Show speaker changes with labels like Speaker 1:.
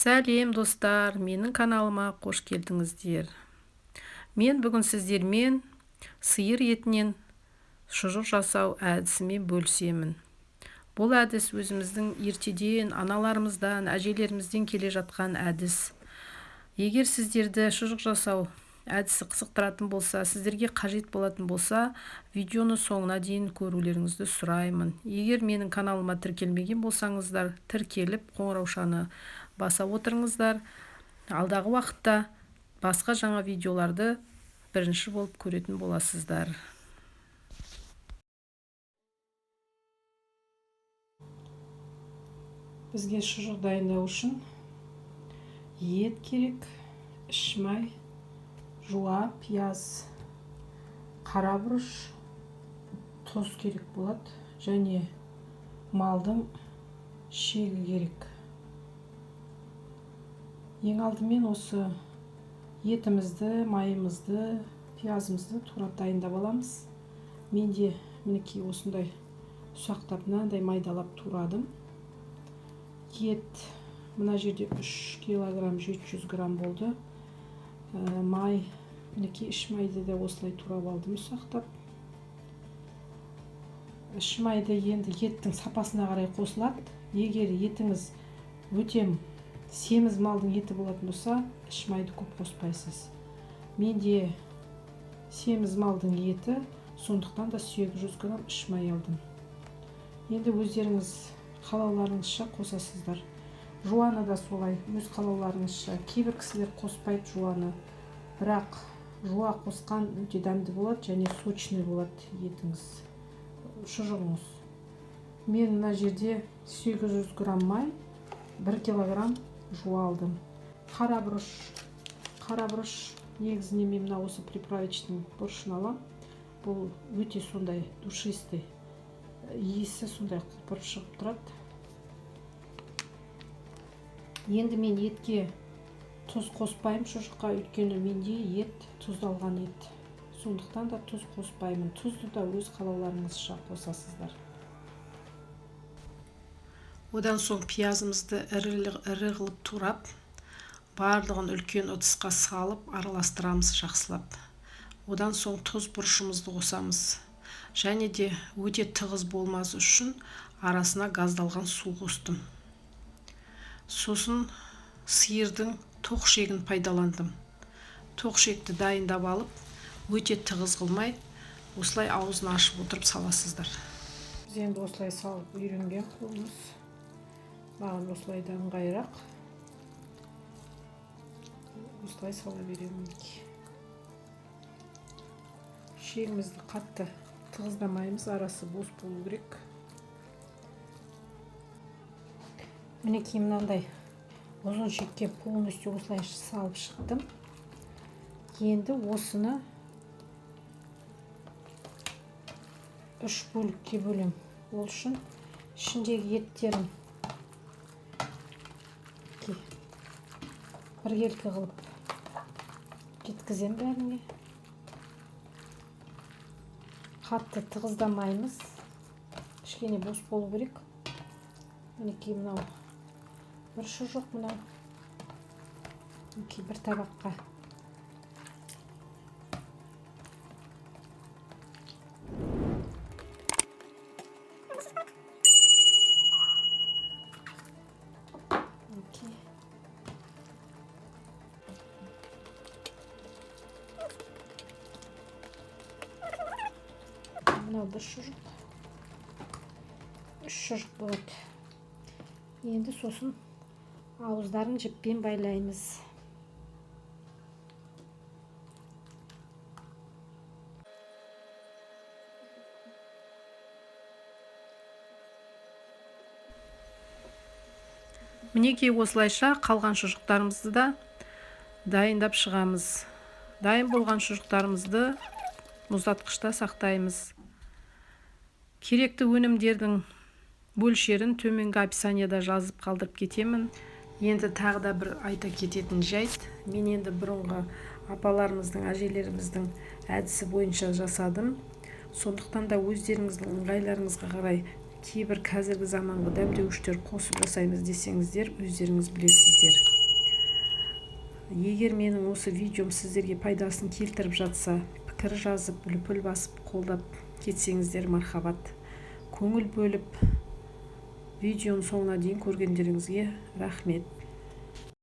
Speaker 1: Сәлем достар, менің каналыма қош келдіңіздер. Мен бүгін сіздермен сиыр етінен шұжық жасау әдісімен бөлісемін. Бұл әдіс өзіміздің ертеден, аналарымыздан, әжелерімізден келе жатқан әдіс. Егер сіздерді шұжық жасау әдісі қызықтыратын болса, сіздерге қажет болатын болса, видеоны соңына дейін көрулеріңізді сұраймын. Егер менің каналыма тіркелмеген болсаңыздар, тіркеліп қоңыраушаны баса отырыңыздар. Алдағы уақытта басқа жаңа видеоларды бірінші болып көретін боласыздар. Бізге шұжық дайындау үшін ет керек, іш май, жуа, пияз, қара бұрыш, тұз керек болады, және малдың шегі керек. Ең алдымен осы етімізді, майымызды, пиязымызды турап дайындап аламыз. Менде мінекей осындай ұсақтап мынандай майдалап турадым. Ет мына жерде 3 килограмм 700 грамм болды. Май, мінекей іш майды да осылай турап алдым ұсақтап. Іш майды енді еттің сапасына қарай қосылады. Егер етіңіз өте семіз малдың еті болатын болса, іш майды көп қоспайсыз. Менде семіз малдың еті, сондықтан да 800 грамм іш май алдым. Енді өздеріңіз қалауларыңызша қосасыздар. Жуаны да солай, өз қалауларыңызша. Кейбір кісілер қоспайды жуаны, бірақ жуа қосқан өте дәмді болады және сочный болады етіңіз, шұжығыңыз. Мен мына жерде 800 грамм май, 1 килограмм жуа алдым. Қара бұрыш негізінен мен мына осы приправочный бұрышын алам. Бұл өте сондай душистый, иісі сондай құлпырып шығып тұрады. Енді мен етке тұз қоспаймын шұжыққа, өйткені менде ет тұздалған ет. Сондықтан да тұз қоспаймын. Тұзды да өз қалауларыңызша қосасыздар. Одан соң пиязымызды ірі қылып турап, барлығын үлкен ыдысқа салып, араластырамыз жақсылап. Одан соң тұз бұрышымызды қосамыз. Және де өте тығыз болмас үшін арасына газдалған су қостым. Сосын сиырдың тоқшегін пайдаландым. Тоқшекті дайындап алып, өте тығыз қылмай, осылай аузын ашып отырып саласыздар. Біз енді осылай салып үйренген қолымыз. Маған осылай да ыңғайырақ. Осылай сала беремін. Шегімізді қатты тығыздамаймыз, арасы бос болу керек. Мінекей мынандай ұзын шекке полностью осылай салып шықтым. Енді осыны 3 бөлікке бөлем. Ол үшін ішіндегі еттерін біркелкі қылып жеткізем бәріне. Қатты тығыздамаймыз. Кішкене бос болу керек. Мінекей мынау бір шұжық, мынау бір табаққа. Мынау бір шұжық. 3 шұжық болады. Енді сосын ауыздарын жіппен байлаймыз. Мінекей осылайша қалған шұжықтарымызды да дайындап шығамыз. Дайын болған шұжықтарымызды мұздатқышта сақтаймыз. Керекті өнімдердің бөлшерін төменгі описанияда жазып қалдырып кетемін. Енді тағы да бір айта кететін жайт. Мен енді бұрынғы апаларымыздың, әжелеріміздің әдісі бойынша жасадым. Сондықтан да өздеріңіздің ыңғайларыңызға қарай кейбір қазіргі заманғы дәмдеуіштер қосып жасаймыз десеңіздер, өздеріңіз білесіздер. егер менің осы видеом сіздерге пайдасын келтіріп жатса, пікір жазып, лүпіл басып, қолдап кетсеңіздер мархабат. Көңіл бөліп, видеоның соңына дейін көргендеріңізге рахмет.